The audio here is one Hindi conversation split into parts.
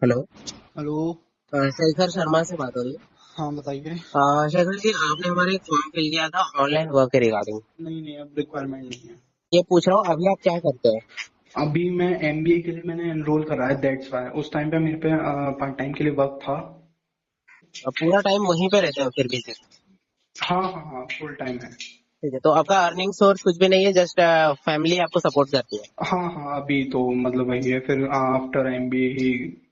हेलो। हेलो। शेखर शर्मा से बात हो रही है। हाँ बताइए। शेखर जी, आपने हमारे एक फॉर्म फिल किया था ऑनलाइन वर्क के रिगार्डिंग। नहीं नहीं, अब रिक्वायरमेंट नहीं है। ये पूछ रहा हूँ, अभी आप क्या करते हैं? अभी मैं एमबीए के लिए मैंने एनरोल करा है, दैट्स वाई उस टाइम पे मेरे पे पार्ट टाइम के लिए वर्क था। पूरा टाइम वहीं पे रहते हो फिर भी सिर्फ? हाँ हाँ हाँ, फुल टाइम है। ठीक है, तो आपका अर्निंग सोर्स कुछ भी नहीं है, जस्ट फैमिली आपको सपोर्ट करती है? हाँ हाँ, अभी तो मतलब वही है, फिर आफ्टर एमबीए ही।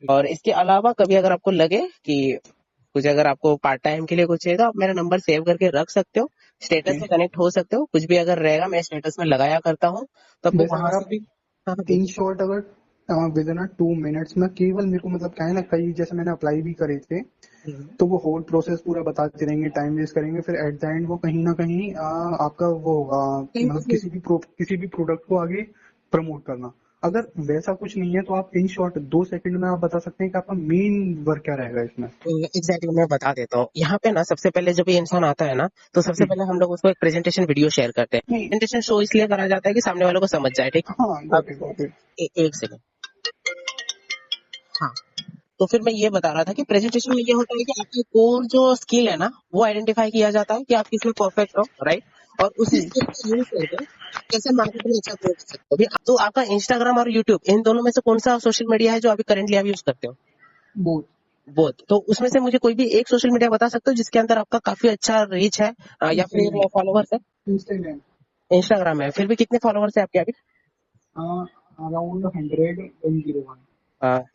और इसके अलावा कभी अगर आपको लगे कि कुछ, अगर आपको पार्ट टाइम के लिए कुछ चाहिए तो आप मेरा नंबर सेव करके रख सकते हो। ओके। स्टेटस से कनेक्ट हो सकते हो, कुछ भी अगर रहेगा मैं स्टेटस में लगाया करता हूँ, तो आपको वैसे वहां अगर से आप भी। हाँ हाँ, इन बोलिए। शॉर्ट, अगर विद इन 2 मिनट्स में केवल मेरे को मतलब क्या है ना, कई जैसे मैंने अप्लाई भी करे थे, हम्म। तो वो होल प्रोसेस पूरा बताते रहेंगे, टाइम वेस्ट करेंगे, फिर एट द एंड वो कहीं ना कहीं आपका वो होगा, मतलब किसी भी प्रोडक्ट को आगे प्रमोट करना। अगर वैसा कुछ नहीं है तो आप इन शॉर्ट 2 सेकंड में आप बता सकते हैं कि आपका मेन वर्क क्या रहेगा इसमें। एग्जैक्टली, मैं बता देता हूँ। यहाँ पे ना सबसे पहले जब ये इंसान आता है ना, तो सबसे हम्म, पहले हम लोग उसको एक प्रेजेंटेशन वीडियो शेयर करते हैं। नहीं। प्रेजेंटेशन शो इसलिए करा जाता है कि सामने वालों को समझ जाए, ठीक है? हाँ, अब गॉट इट गॉट इट। एक सेकंड। हाँ, तो फिर मैं ये बता रहा था कि प्रेजेंटेशन में ये होता है कि आपकी कोर जो स्किल है ना, वो आइडेंटिफाई किया जाता है कि आप किसमें परफेक्ट हो, राइट? और उसी हम्म, स्किल को यूज करके आप कैसे मार्केट में अच्छा ग्रो कर सकते हो। तो आपका इंस्टाग्राम और यूट्यूब, इन दोनों में से कौन सा सोशल मीडिया है जो अभी करंटली आप यूज करते हो? बोथ। बोथ। तो उसमें से मुझे कोई भी एक सोशल मीडिया बता सकते हो जिसके अंदर आपका काफी अच्छा रीच है, या इंस्टाग्राम। फिर फॉलोवर्स है? इंस्टाग्राम। इंस्टाग्राम है, फिर भी कितने फॉलोवर्स है आपके अभी? अराउंड 101।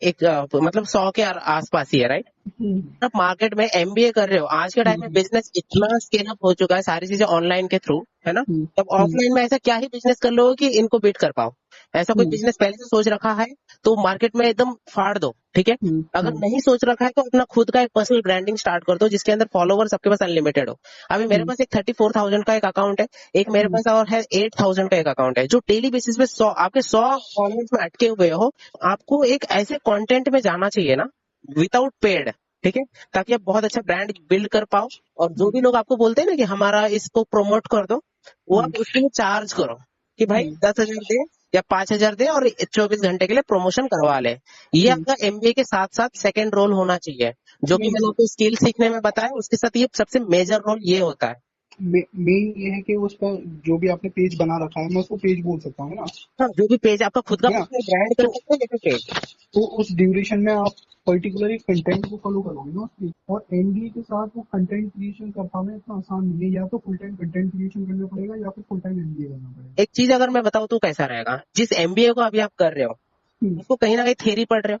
एक मतलब 100 के आसपास ही है, राइट? हम्म आप मार्केट में एमबीए कर रहे हो, आज के टाइम में हम्म बिजनेस इतना स्केल अप हो चुका है, सारी चीजें ऑनलाइन के थ्रू, है ना? हम्म तब हम्म ऑफलाइन में ऐसा क्या ही बिजनेस कर लो कि इनको बीट कर पाओ? ऐसा कोई हम्म बिजनेस पहले से सोच रखा है तो मार्केट में एकदम फाड़ दो, ठीक है? अगर हम्म नहीं सोच रखा है तो अपना खुद का एक पर्सनल ब्रांडिंग स्टार्ट कर दो, जिसके अंदर फॉलोवर्स आपके पास अनलिमिटेड हो। अभी मेरे हम्म पास एक 34,000 का एक अकाउंट है, एक मेरे हम्म पास और है 8,000 का एक अकाउंट है, जो डेली बेसिस पे 100 आपके 100 फॉलोअर्स में अटके हुए हो। आपको एक ऐसे कंटेंट में जाना चाहिए ना, विदाउट पेड, ठीक है? ताकि आप बहुत अच्छा ब्रांड बिल्ड कर पाओ। और जो भी लोग आपको बोलते हैं ना कि हमारा इसको प्रमोट कर दो, वो हम्म आप उसके लिए चार्ज करो कि भाई हम्म 10,000 दे या 5,000 दे और 24 घंटे के लिए प्रमोशन करवा ले। ये हम्म। आपका एमबीए के साथ साथ सेकंड रोल होना चाहिए। जो भी मैंने नहीं, आपको स्किल सीखने में बताया, उसके साथ ये सबसे मेजर रोल ये होता है। मेन ये है कि उसका जो भी आपने पेज बना रखा है, मैं उसको पेज बोल सकता हूँ ना, हाँ, जो भी पेज आपका खुद का है ना। पर्सनल ब्रांड कर तो सकते हैं, जैसे पेज। उस ड्यूरेशन में आप पर्टिकुलर एक कंटेंट को फॉलो करोगे ना उसकी, और एमबीए के साथ वो कंटेंट क्रिएशन कर पाना इतना आसान नहीं है। या तो फुल टाइम कंटेंट क्रिएशन करना पड़ेगा या फिर फुल टाइम एमबीए करना पड़ेगा। एक चीज अगर मैं बताऊँ तो कैसा रहेगा, जिस एमबीए को अभी आप कर रहे हो, हम्म उसको कहीं ना कहीं थियरी पढ़ रहे हो,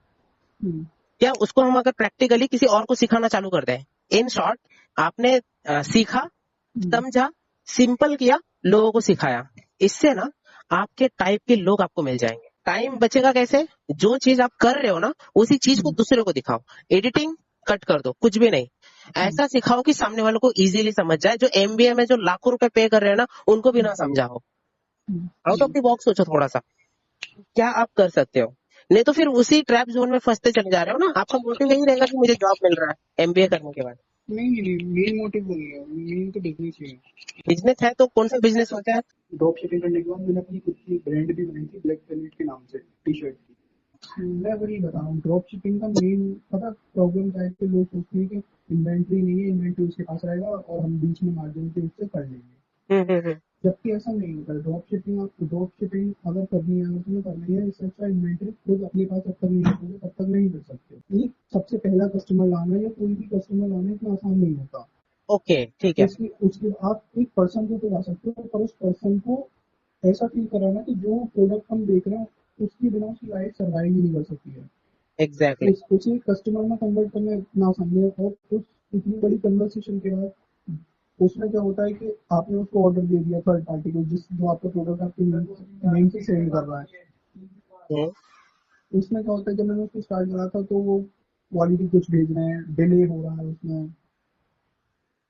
हम्म क्या उसको हम अगर प्रैक्टिकली किसी और को सिखाना चालू कर दें? इन शॉर्ट, आपने सीखा, हम्म समझा, सिंपल किया, लोगों को सिखाया, इससे ना आपके टाइप के लोग आपको मिल जाएंगे। टाइम बचेगा कैसे? जो चीज आप कर रहे हो ना, उसी चीज को हम्म दूसरे को दिखाओ। एडिटिंग कट कर दो, कुछ भी नहीं। हम्म ऐसा सिखाओ कि सामने वालों को इजीली समझ जाए, जो एमबीए में जो लाखों रुपए पे कर रहे हैं ना, उनको भी ना समझा हो। Out of hmm. The box सोचो थोड़ा सा, क्या आप कर सकते हो। नहीं तो फिर उसी ट्रैप जोन में फंसते चले जा रहे हो ना। आपका मोटिव यही रहेगा कि मुझे जॉब मिल रहा है एमबीए करने के बाद। नहीं नहीं, मेन मोटिव वो नहीं है, मेन तो बिजनेस ही है। बिजनेस है तो कौन सा बिजनेस होता है? ड्रॉप शिपिंग करने के बाद मैंने अपनी खुद की ब्रांड भी बनाई थी, ब्लैक पैलेट के नाम से, टी शर्ट की। मैं वही बता रहा हूँ, ड्रॉप शिपिंग का मेन पता प्रॉब्लम क्या है कि लोग सोचते हैं कि इन्वेंट्री नहीं है, इन्वेंट्री उसके पास रहेगा और हम बीच में मार्जिन के उससे कर लेंगे। हम्म। जबकि ऐसा नहीं होता है। ड्रॉप शिपिंग अगर करनी है, अगर तुम्हें करनी है, इससे अच्छा इन्वेंट्री खुद अपने पास जब तक नहीं रखोगे तब तक नहीं कर सकते। ये सबसे पहला कस्टमर लाना या कोई भी कस्टमर लाना इतना आसान नहीं होता। ओके, ठीक है। उसकी उसके आप एक पर्सन को तो ला सकते हो, पर उस पर्सन को ऐसा फील कराना कि जो प्रोडक्ट हम देख रहे हैं उसके बिना उसकी लाइफ सर्वाइव ही नहीं कर सकती है। एग्जैक्टली। उसे कस्टमर में कन्वर्ट करना इतना आसान है। और उस इतनी बड़ी कन्वर्सेशन के बाद उसमें क्या होता है कि आपने उसको ऑर्डर दे दिया थर्ड पार्टी को, जिस जो आपका प्रोडक्ट आपके नेम से सेल कर रहा है। हम्म, उसमें क्या होता है, जब मैंने उसको स्टार्ट करा था तो वो क्वालिटी कुछ भेज रहे हैं, डिले हो रहा है उसमें।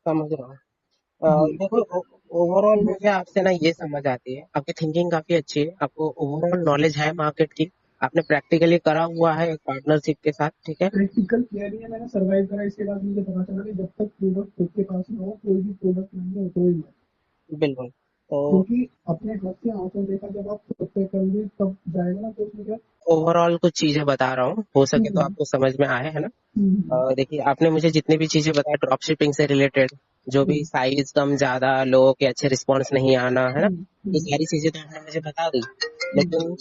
समझ रहा हूँ। जी। देखो, ओवरऑल मुझे आपसे ना ये समझ आती है, आपकी थिंकिंग काफी अच्छी है, आपको ओवरऑल नॉलेज है मार्केट की। आपने प्रैक्टिकली करा हुआ है एक पार्टनरशिप के साथ, ठीक है? प्रैक्टिकल किया नहीं है, मैंने सर्वाइव करा। इसके बाद मुझे पता चला कि जब तक प्रोडक्ट खुद के पास में हो, कोई भी प्रोडक्ट नहीं हो तो ही मत। बिल्कुल। तो क्योंकि अपने हाथ से आंखों देखा जब आप खुद पे करोगे तब जाएगा ना, तो उसमें क्या। ओवरऑल कुछ चीजें बता रहा हूँ, हो सके तो हम्म। आपको समझ में आए, है ना। हम्म। देखिए, आपने मुझे जितनी भी चीजें बताई ड्रॉप शिपिंग से रिलेटेड, जो भी हम्म। साइज कम ज्यादा, लोगों के अच्छे रिस्पॉन्स नहीं आना, है ना, हम्म। ये हम्म। सारी चीजें तो आपने मुझे बता दी। हम्म। लेकिन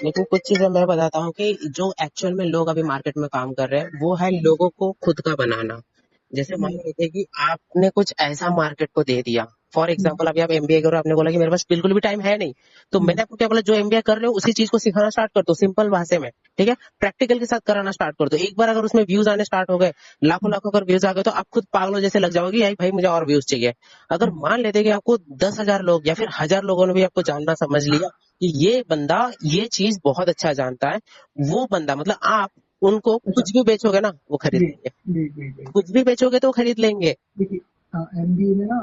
लेकिन कुछ चीजें मैं बताता हूँ कि जो एक्चुअल में लोग अभी मार्केट में काम कर रहे हैं वो है लोगों को खुद का बनाना। जैसे मान हम्म। लीजिए कि आपने कुछ ऐसा मार्केट को दे दिया, फॉर हम्म। एग्जाम्पल अभी आप एमबीए करो, आपने बोला कि मेरे पास बिल्कुल भी टाइम है नहीं, तो हम्म। मैंने आपको क्या बोला, जो एमबीए कर रहे हो उसी चीज को सिखाना स्टार्ट कर दो सिंपल भाषा में, ठीक है, प्रैक्टिकल के साथ कराना स्टार्ट कर दो। एक बार अगर उसमें व्यूज आने स्टार्ट हो गए, लाखों लाखों अगर व्यूज आ गए, तो आप खुद पागलों जैसे लग जाओगे, यार भाई मुझे और व्यूज चाहिए। अगर हम्म। मान लेते कि आपको 10,000 लोग या फिर 1,000 लोगों ने भी आपको जानना समझ लिया कि ये बंदा ये चीज बहुत अच्छा जानता है, वो बंदा मतलब आप उनको अच्छा। कुछ भी बेचोगे ना वो खरीद जी लेंगे। जी जी जी। कुछ भी बेचोगे तो वो खरीद लेंगे। देखिए, एमबीए में ना,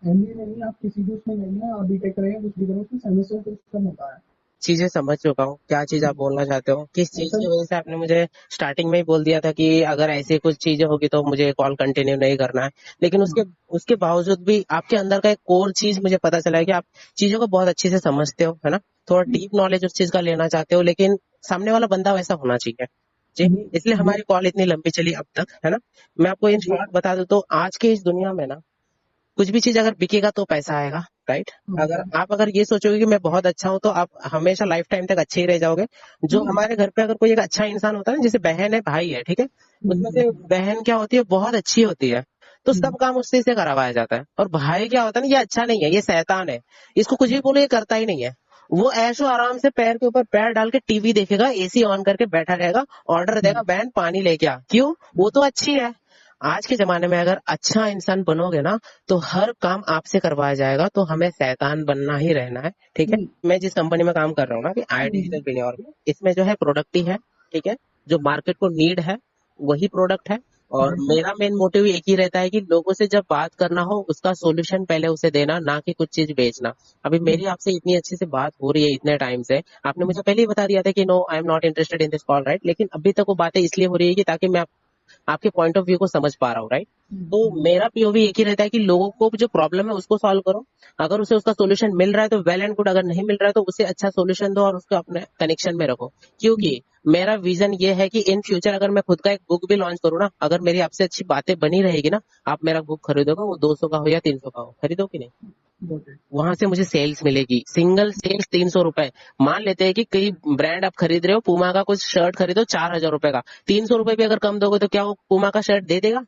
एमबीए में नहीं, आप किसी भी उसमें नहीं है, बीटेक करें कुछ भी करें, उसमें सेमेस्टर सिस्टम होता है। चीजें समझ चुका हूँ, क्या चीज आप बोलना चाहते हो, किस चीज की सर। वजह से आपने मुझे स्टार्टिंग में ही बोल दिया था कि अगर ऐसी कुछ चीजें होगी तो मुझे कॉल कंटिन्यू नहीं करना है। लेकिन उसके हाँ। उसके बावजूद भी आपके अंदर का एक कोर चीज मुझे पता चला है कि आप चीजों को बहुत अच्छे से समझते हो, है ना, थोड़ा नहीं, डीप नॉलेज उस चीज का लेना चाहते हो, लेकिन सामने वाला बंदा वैसा होना चाहिए जी। नहीं, इसलिए ये हमारी कॉल इतनी लंबी चली अब तक, है ना। मैं आपको इन ये शॉर्ट बता दूं तो आज के इस दुनिया में ना कुछ भी चीज अगर बिकेगा तो पैसा आएगा, राइट। अगर हाँ। आप अगर ये सोचोगे कि मैं बहुत अच्छा हूं तो आप हमेशा लाइफ टाइम तक अच्छे ही रह जाओगे। जो नहीं। हमारे घर पे अगर कोई एक अच्छा इंसान होता है ना, जैसे बहन है भाई है, ठीक है, उसमें से बहन क्या होती है, बहुत अच्छी होती है, तो हम्म। सब काम उससे से करवाया जाता है। और भाई क्या होता है ना, ये अच्छा नहीं है, ये शैतान है, इसको कुछ भी बोलो ये करता ही नहीं है। वो ऐशो आराम से पैर के ऊपर पैर डाल के टीवी देखेगा, एसी ऑन करके बैठा रहेगा, ऑर्डर देगा, हम्म। बहन पानी लेके आ, क्यों, वो तो अच्छी है। आज के जमाने में अगर अच्छा इंसान बनोगे ना तो हर काम आपसे करवाया जाएगा, तो हमें शैतान बनना ही रहना है, ठीक है। नहीं। मैं जिस कंपनी में काम कर रहा हूँ ना, कि आई डिजिटल बिल्योर में, इसमें जो है प्रोडक्ट ही है, ठीक है, जो मार्केट को नीड है वही प्रोडक्ट है। और जैसे। मेरा मेन मोटिव एक ही रहता है कि लोगों से जब बात करना हो उसका सोल्यूशन पहले उसे देना, ना कि कुछ चीज बेचना। अभी मेरी आपसे इतनी अच्छी से बात हो रही है इतने टाइम से, आपने मुझे पहले ही बता दिया था कि no I am not interested in this call, right, लेकिन अभी तक वो बातें इसलिए हो रही है कि ताकि मैं आपके पॉइंट ऑफ व्यू को समझ पा रहा हूँ, राइट। तो मेरा पीओवी एक ही रहता है कि लोगों को जो प्रॉब्लम है उसको सॉल्व करो। अगर उसे उसका सोल्यूशन मिल रहा है तो वेल एंड गुड, अगर नहीं मिल रहा है तो उसे अच्छा सोल्यूशन दो और उसको अपने कनेक्शन में रखो। क्योंकि मेरा विजन ये है कि इन फ्यूचर अगर मैं खुद का एक बुक भी लॉन्च करूँ ना, अगर मेरी आपसे अच्छी बातें बनी रहेगी ना, आप मेरा बुक खरीदोगे, वो 200 का हो या 300 का हो, खरीदो कि नहीं। वहां से मुझे सेल्स मिलेगी, सिंगल सेल्स 300 रुपए। मान लेते हैं कि कई ब्रांड आप खरीद रहे हो, पूमा का कुछ शर्ट खरीदो 4,000 रुपए का, 300 रुपए भी अगर कम दोगे तो क्या वो पूमा का शर्ट दे देगा,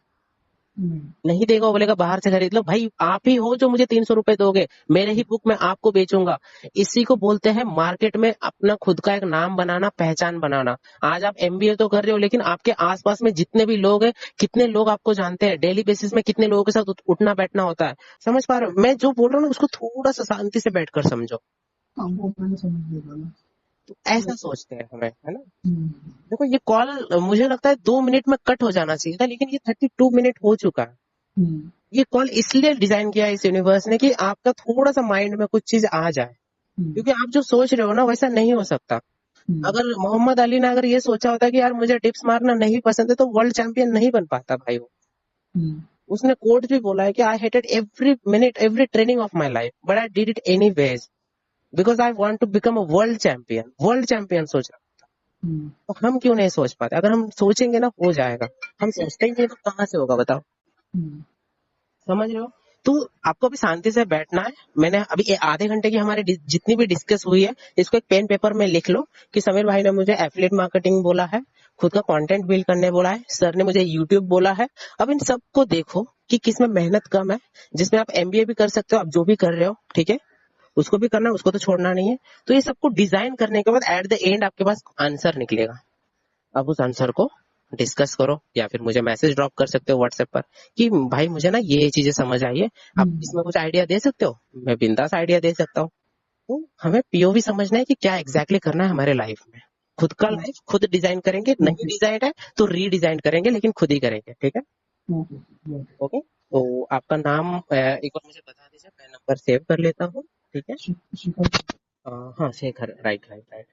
नहीं देगा। वो बोलेगा बाहर से खरीद लो। भाई आप ही हो जो मुझे 300 रुपए दोगे, मेरे ही बुक मैं आपको बेचूंगा। इसी को बोलते हैं मार्केट में अपना खुद का एक नाम बनाना, पहचान बनाना। आज आप एमबीए तो कर रहे हो, लेकिन आपके आसपास में जितने भी लोग हैं, कितने लोग आपको जानते हैं, डेली बेसिस में कितने लोगों के साथ उठना बैठना होता है, समझ पा रहे हो। मैं जो बोल रहा हूँ ना उसको थोड़ा सा शांति से बैठकर समझो। हाँ, वो मैंने समझ लिया था। तो ऐसा सोचते हैं हमें, है ना। हम्म। देखो ये कॉल मुझे लगता है 2 मिनट में कट हो जाना चाहिए था, लेकिन ये 32 मिनट हो चुका है। हम्म। ये कॉल इसलिए डिजाइन किया है इस यूनिवर्स ने कि आपका थोड़ा सा माइंड में कुछ चीज आ जाए, हम्म। क्योंकि आप जो सोच रहे हो ना वैसा नहीं हो सकता। हम्म। अगर मोहम्मद अली ने अगर ये सोचा होता कि यार मुझे डिप्स मारना नहीं पसंद है, तो वर्ल्ड चैंपियन नहीं बन पाता भाई वो। हम्म। उसने कोट भी बोला है कि I hated every minute every training of my life but I did it any ways, because I want to become a world champion. World champion सोच रहा, हम्म। तो हम क्यों नहीं सोच पाते। अगर हम सोचेंगे ना हो जाएगा, हम सोचते ही नहीं तो कहाँ से होगा बताओ, हम्म। समझ रहे हो। तो आपको अभी शांति से बैठना है। मैंने अभी ये आधे घंटे की हमारी जितनी भी डिस्कस हुई है, इसको एक पेन पेपर में लिख लो कि समीर भाई ने मुझे एफिलिएट मार्केटिंग बोला है, खुद का कंटेंट बिल्ड करने बोला है, सर ने मुझे यूट्यूब बोला है। अब इन सबको देखो कि किसमें मेहनत कम है, जिसमें आप एमबीए भी कर सकते हो, आप जो भी कर रहे हो, ठीक है, उसको भी करना है, उसको तो छोड़ना नहीं है। तो ये सबको डिजाइन करने के बाद एट द एंड आपके पास आंसर निकलेगा। अब उस आंसर को डिस्कस करो या फिर मुझे मैसेज ड्रॉप कर सकते हो व्हाट्सएप पर कि भाई मुझे ना ये चीजें समझ आई है, आप हम्म। इसमें कुछ आइडिया दे सकते हो। मैं बिंदास आइडिया दे सकता हूँ। तो हमें पीओवी समझना है कि क्या एग्जैक्टली करना है हमारे लाइफ में। खुद का लाइफ खुद डिजाइन करेंगे, नहीं ओके। डिजाइन है तो रीडिजाइन करेंगे, लेकिन खुद ही करेंगे, ठीक है। ओके। ओके। ओके, तो आपका नाम एक बार मुझे बता दीजिए, मैं नंबर सेव कर लेता हूँ, ठीक है। शिखर। हाँ शेखर, राइट राइट राइट।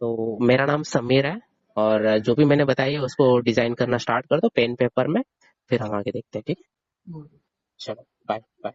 तो मेरा नाम समीर है, और जो भी मैंने बताई है उसको डिजाइन करना स्टार्ट कर दो पेन पेपर में, फिर हम आगे देखते हैं, ठीक है। ओके। चलो बाय बाय।